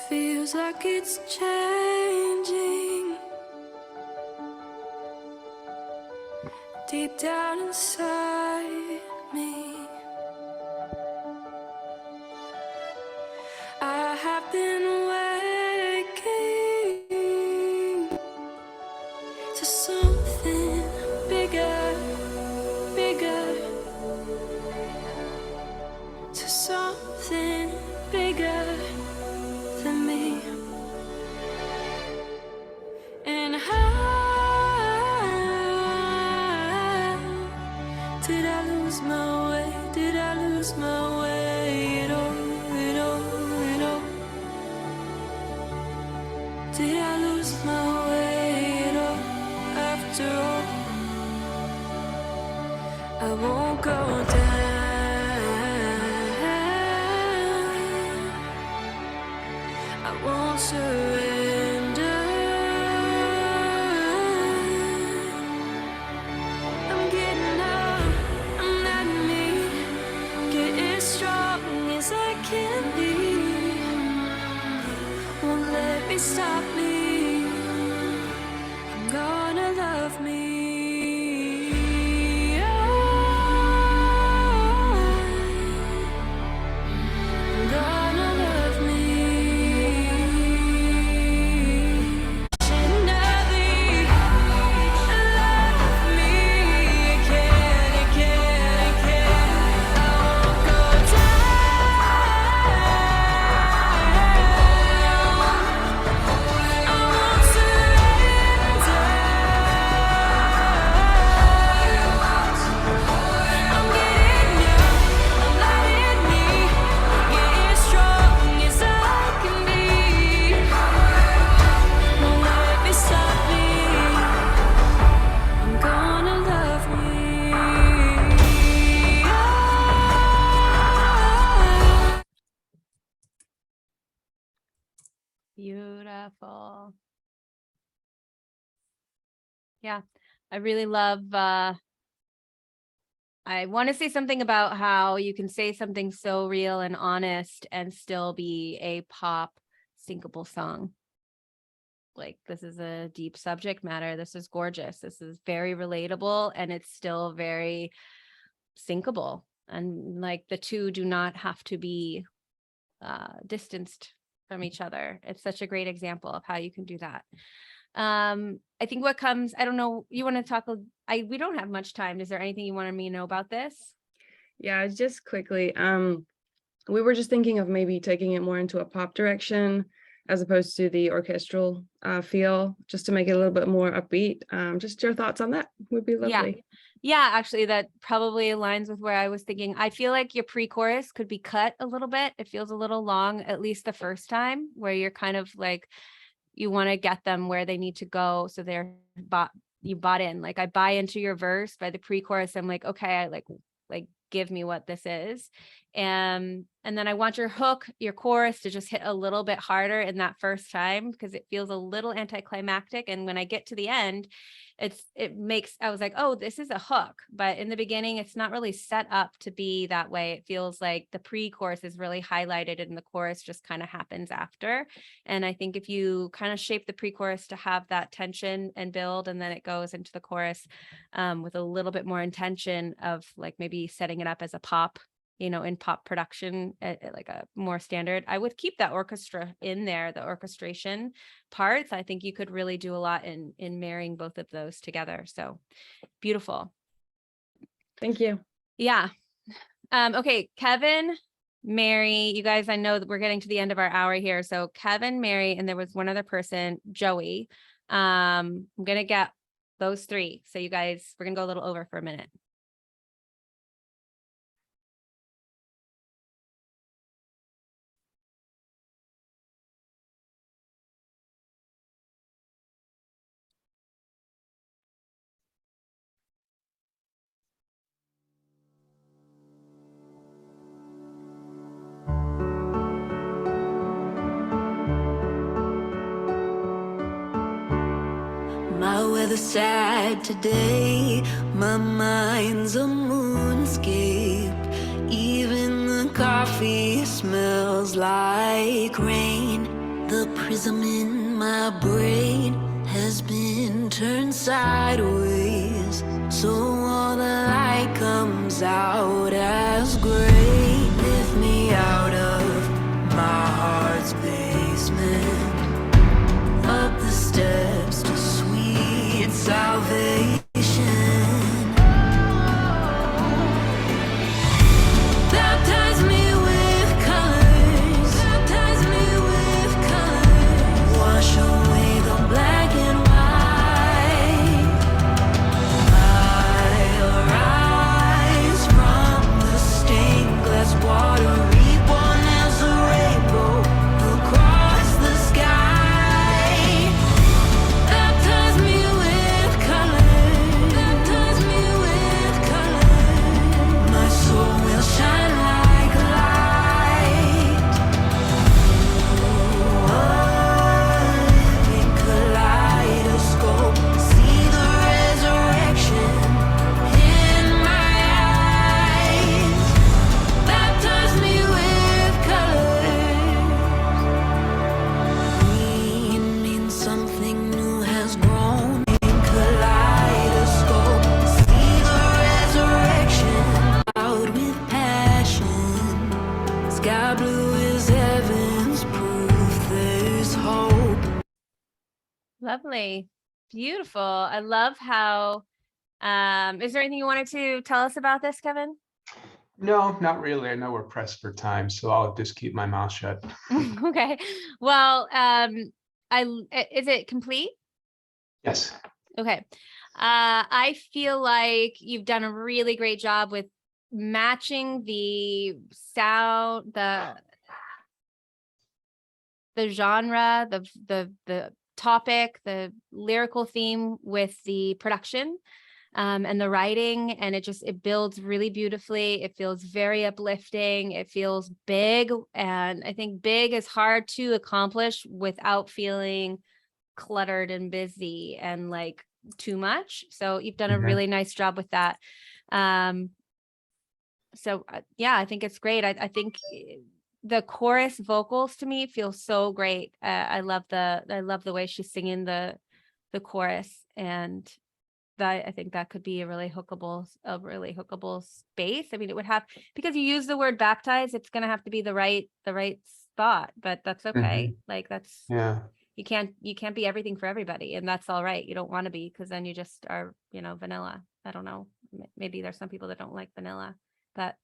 Feels like it's changing deep down inside me. I have been waking to something bigger, to something bigger. go down. I won't surrender. I'm getting up, I'm not me, getting strong as I can be. Won't let me stop me. I'm gonna love me. I'm gonna love me. Genevieve, love me. You can't. I won't go down. I won't surrender. I'm getting young, I'm letting me get as strong as I can be. Won't let me stop me. I'm gonna love me. Beautiful. Yeah, I really love, I want to say something about how you can say something so real and honest and still be a pop syncable song. Like, this is a deep subject matter. This is gorgeous. This is very relatable, and it's still very syncable. And like, the two do not have to be distanced from each other. It's such a great example of how you can do that. I think what comes, I don't know, you want to talk, we don't have much time. Is there anything you wanted me to know about this? Yeah, just quickly, we were just thinking of maybe taking it more into a pop direction as opposed to the orchestral feel, just to make it a little bit more upbeat. Just your thoughts on that would be lovely. Yeah, actually, that probably aligns with where I was thinking. I feel like your pre-chorus could be cut a little bit. It feels a little long, at least the first time, where you're kind of like, you want to get them where they need to go, so you bought in. Like, I buy into your verse. By the pre-chorus, I'm like, okay, I like give me what this is. And then I want your hook, your chorus, to just hit a little bit harder in that first time, because it feels a little anticlimactic. And when I get to the end, I was like, oh, this is a hook. But in the beginning, it's not really set up to be that way. It feels like the pre-chorus is really highlighted and the chorus just kind of happens after. And I think if you kind of shape the pre-chorus to have that tension and build, and then it goes into the chorus with a little bit more intention of like maybe setting it up as a pop, in pop production, like a more standard, I would keep that orchestra in there, the orchestration parts. I think you could really do a lot in marrying both of those together. So beautiful. Thank you. Yeah. Okay, Kevin, Mary, you guys, I know that we're getting to the end of our hour here. So Kevin, Mary, and there was one other person, Joey. I'm going to get those three. So you guys, we're going to go a little over for a minute. My weather's sad today, my mind's a moonscape. Even the coffee smells like rain. The prism in my brain has been turned sideways, so all the light comes out as gray. Lift me out of my heart's basement, up the steps to sweet salvation. Baptize me with colors, baptize me with colors. Wash away the black and white. I'll rise from the stained glass water, reborn as a rainbow across the sky. Baptize me with colors. Lovely. Beautiful. I love how, is there anything you wanted to tell us about this, Kevin? No, not really. I know we're pressed for time, so I'll just keep my mouth shut. Okay. Well, is it complete? Yes. Okay. I feel like you've done a really great job with matching the sound, the genre, the topic, the lyrical theme with the production. And the writing, and it builds really beautifully. It feels very uplifting. It feels big. And I think big is hard to accomplish without feeling cluttered and busy and like too much. So you've done a really nice job with that. So yeah, I think it's great. I think the chorus vocals to me feel so great. I love the way she's singing the chorus, and I think that could be a really hookable space. I mean, it would have, because you use the word baptize, it's going to have to be the right spot, but that's okay. Like you can't be everything for everybody, and that's all right. You don't want to be, because then you just are, vanilla. I don't know. Maybe there's some people that don't like vanilla, but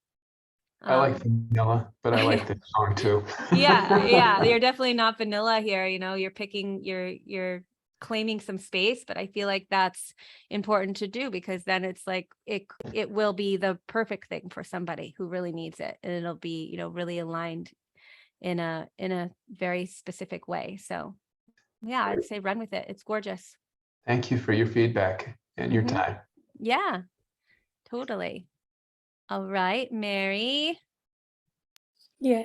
I like vanilla, but I like this song too. yeah, you're definitely not vanilla here. You're picking, you're claiming some space, but I feel like that's important to do, because then it's like it will be the perfect thing for somebody who really needs it, and it'll be really aligned in a very specific way. So yeah, I'd say run with it. It's gorgeous. Thank you for your feedback and your time. Yeah, totally. All right, Mary. Yeah.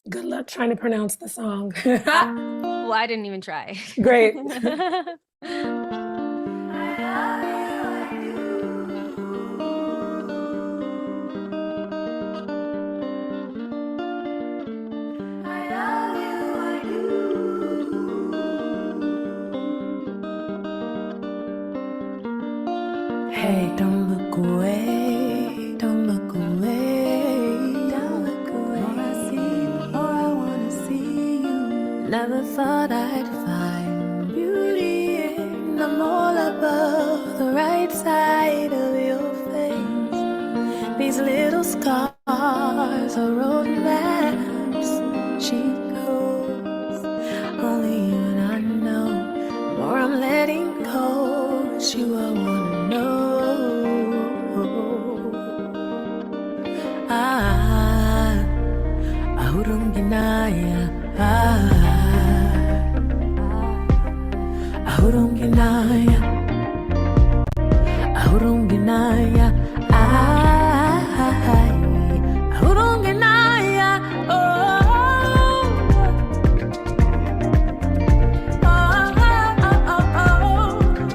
Good luck trying to pronounce the song. Well, I didn't even try. Great. Hey, don't look away, don't look away, don't look away. More I see, more I wanna see you. Never thought I'd find beauty in the mole above the right side of your face. These little scars are road maps. She goes, only you and I know. More I'm letting go, it's you I wanna know. Ahurung ginaya, ahurung ginaya, ahurung ginaya, ahurung ginaya,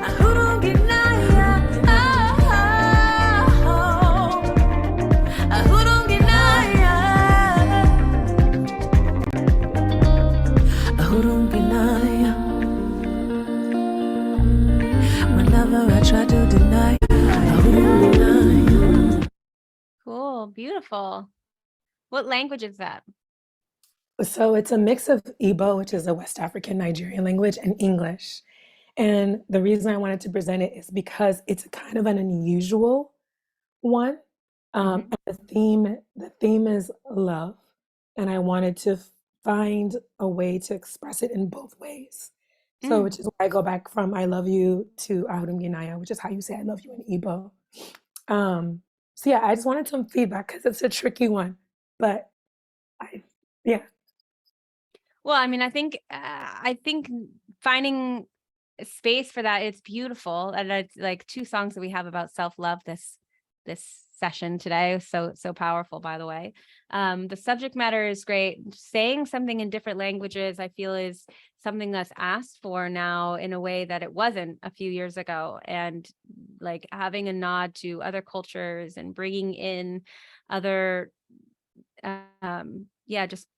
ahurung ginaya, ahurung ginaya, ahurung ginaya. Whenever I try to deny, ahurung ginaya. Cool, beautiful. What language is that? So it's a mix of Igbo, which is a West African Nigerian language, and English. And the reason I wanted to present it is because it's kind of an unusual one. And the theme is love. And I wanted to find a way to express it in both ways. So which is why I go back from I love you to Ahudum Ginaya, which is how you say I love you in Igbo. So yeah, I just wanted some feedback because it's a tricky one. But yeah. Well, I mean, I think finding space for that, it's beautiful. And it's like 2 songs that we have about self-love this session today. So powerful, by the way. The subject matter is great. Saying something in different languages, I feel, is something that's asked for now in a way that it wasn't a few years ago. And like having a nod to other cultures and bringing in other, just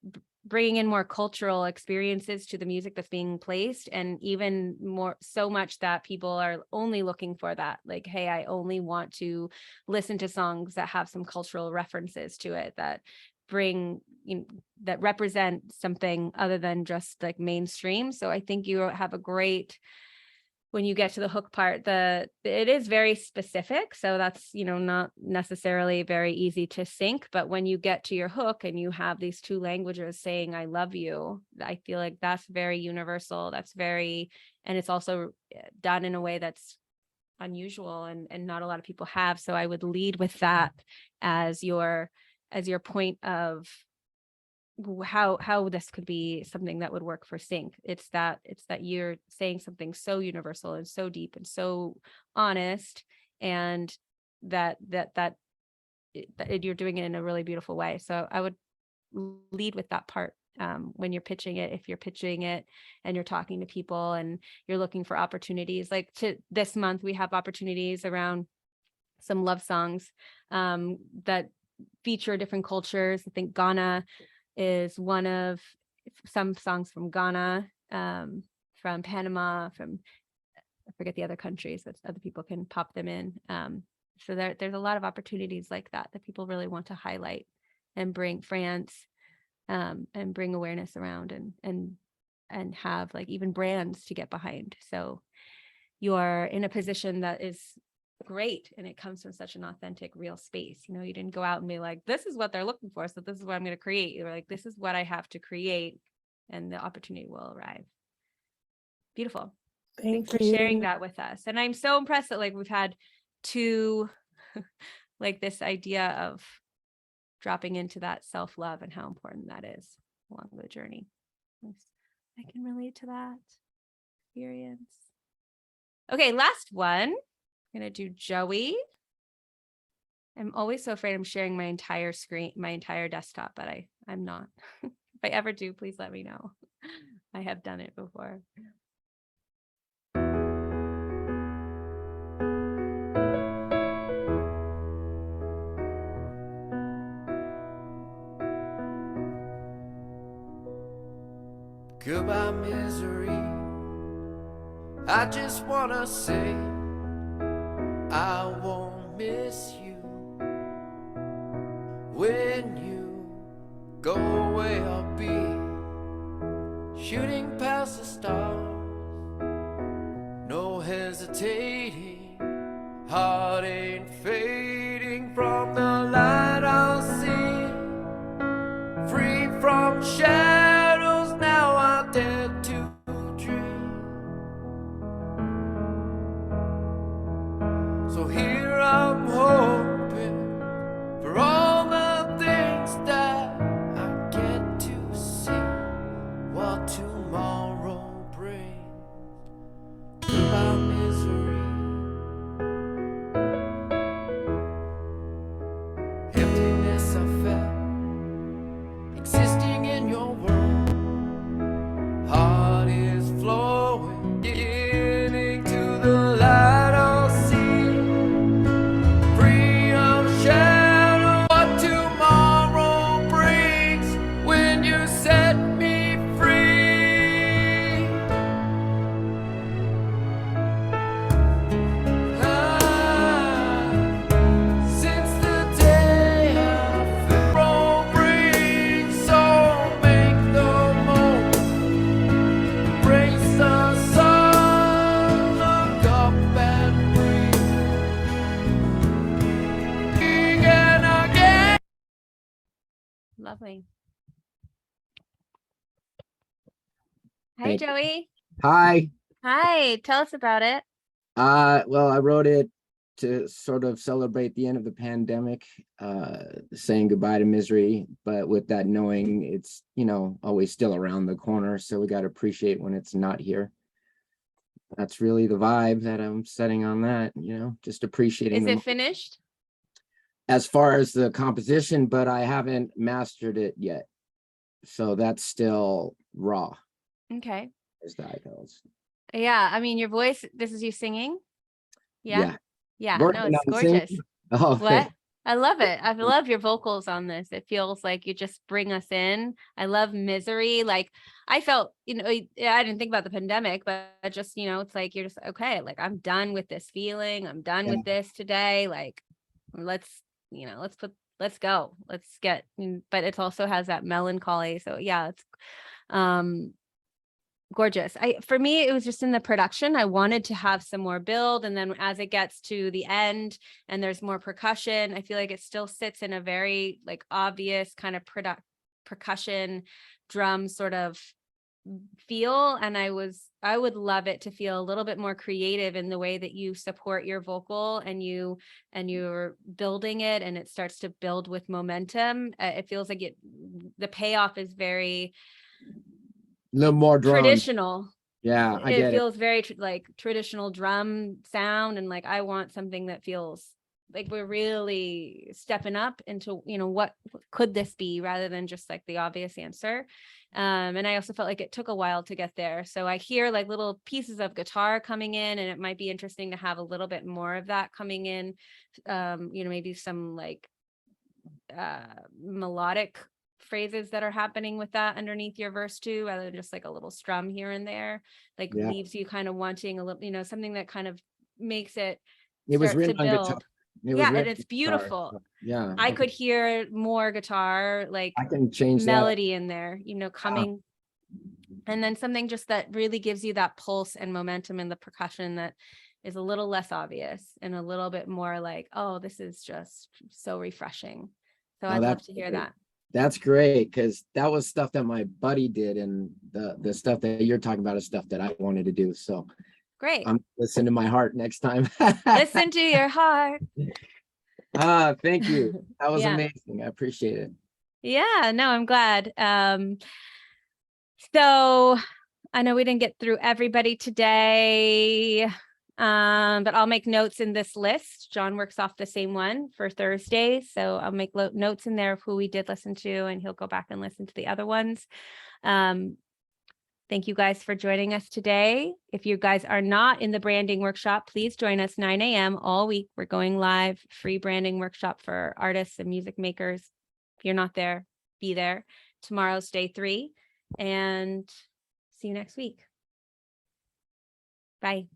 bringing in more cultural experiences to the music that's being placed, and even more so much that people are only looking for that, like, hey, I only want to listen to songs that have some cultural references to it, that bring, that represent something other than just like mainstream. So I think you have a great, when you get to the hook part, it is very specific. So that's, not necessarily very easy to sync, but when you get to your hook and you have these two languages saying, I love you, I feel like that's very universal. That's very, and it's also done in a way that's unusual and not a lot of people have. So I would lead with that as your point of how this could be something that would work for sync. It's that you're saying something so universal and so deep and so honest, and that you're doing it in a really beautiful way. So I would lead with that part when you're pitching it. If you're pitching it and you're talking to people and you're looking for opportunities, like to this month, we have opportunities around some love songs that feature different cultures. I think Ghana is one of some songs from Ghana, from Panama, I forget the other countries, but other people can pop them in. So there's a lot of opportunities like that people really want to highlight and bring France, and bring awareness around, and have like even brands to get behind. So you're in a position that is great, and it comes from such an authentic, real space. You didn't go out and be like, this is what they're looking for, so this is what I'm going to create. You're like, this is what I have to create, and the opportunity will arrive. Beautiful. Thanks for sharing that with us. And I'm so impressed that like we've had two like this idea of dropping into that self-love and how important that is along the journey. I can relate to that experience. Okay, last one. I'm gonna do Joey. I'm always so afraid I'm sharing my entire screen, my entire desktop, but I'm not. If I ever do, please let me know. I have done it before. Goodbye, misery. I just wanna say I won't miss you. When you go away, I'll be shooting past the stars. No hesitating, heart ain't fading from the light. I'll see, free from shadows. Now I dare to dream. So here I'm hoping for all the things that I get to see, what tomorrow brings. Goodbye, misery. Emptiness I felt existing in your world. Heart is flowing, getting to the light. I'll see, free of shadow, what tomorrow brings when you set me free. Since the day I felt brings, so make the most, embrace the sun, look up and breathe. Again, again. Lovely. Hi, Thank- Joey. Hi. Hi, tell us about it. Well, I wrote it to sort of celebrate the end of the pandemic, saying goodbye to misery, but with that knowing it's, always still around the corner. So we got to appreciate when it's not here. That's really the vibe that I'm setting on that, just appreciating Is the it finished? as far as the composition, but I haven't mastered it yet. So that's still raw, Okay. as the iPads. Yeah, I mean, your voice, this is you singing? Yeah. Yeah, no, Working it's on singing. gorgeous. Oh, What? I love it. I love your vocals on this. It feels like you just bring us in. I love Misery. Like I felt, I didn't think about the pandemic, but just, it's like, you're just, okay, like I'm done with this feeling. I'm done with this today. Like, let's go. Let's get, but it also has that melancholy. So yeah, it's, gorgeous. For me, it was just in the production. I wanted to have some more build. And then as it gets to the end and there's more percussion, I feel like it still sits in a very like obvious kind of percussion drum sort of feel. And I would love it to feel a little bit more creative in the way that you support your vocal and you're building it and it starts to build with momentum. It feels like the payoff is very little more drum. traditional. Yeah, I get It feels very like traditional drum sound, and like I want something that feels like we're really stepping up into what could this be, rather than just like the obvious answer. And I also felt like it took a while to get there, so I hear like little pieces of guitar coming in, and it might be interesting to have a little bit more of that coming in. Maybe some like melodic phrases that are happening with that underneath your verse too, rather than just like a little strum here and there, like leaves you kind of wanting a little, something that kind of makes it was start written to on build. guitar. And it's beautiful. Yeah, I could hear more guitar, like I can change melody in there, coming. And then something just that really gives you that pulse and momentum in the percussion that is a little less obvious and a little bit more like, oh, this is just so refreshing. So I'd love to hear that. That's great, because that was stuff that my buddy did, and the stuff that you're talking about is stuff that I wanted to do. So great. I'm listening to my heart next time. Listen to your heart. Thank you. That was Yeah. amazing. I appreciate it. Yeah, no, I'm glad. So I know we didn't get through everybody today. But I'll make notes in this list. John works off the same one for Thursday, so I'll make notes in there of who we did listen to, and he'll go back and listen to the other ones. Thank you guys for joining us today. If you guys are not in the branding workshop, please join us 9 a.m. all week. We're going live, free branding workshop for artists and music makers. If you're not there, be there. Tomorrow's day 3, and see you next week. Bye.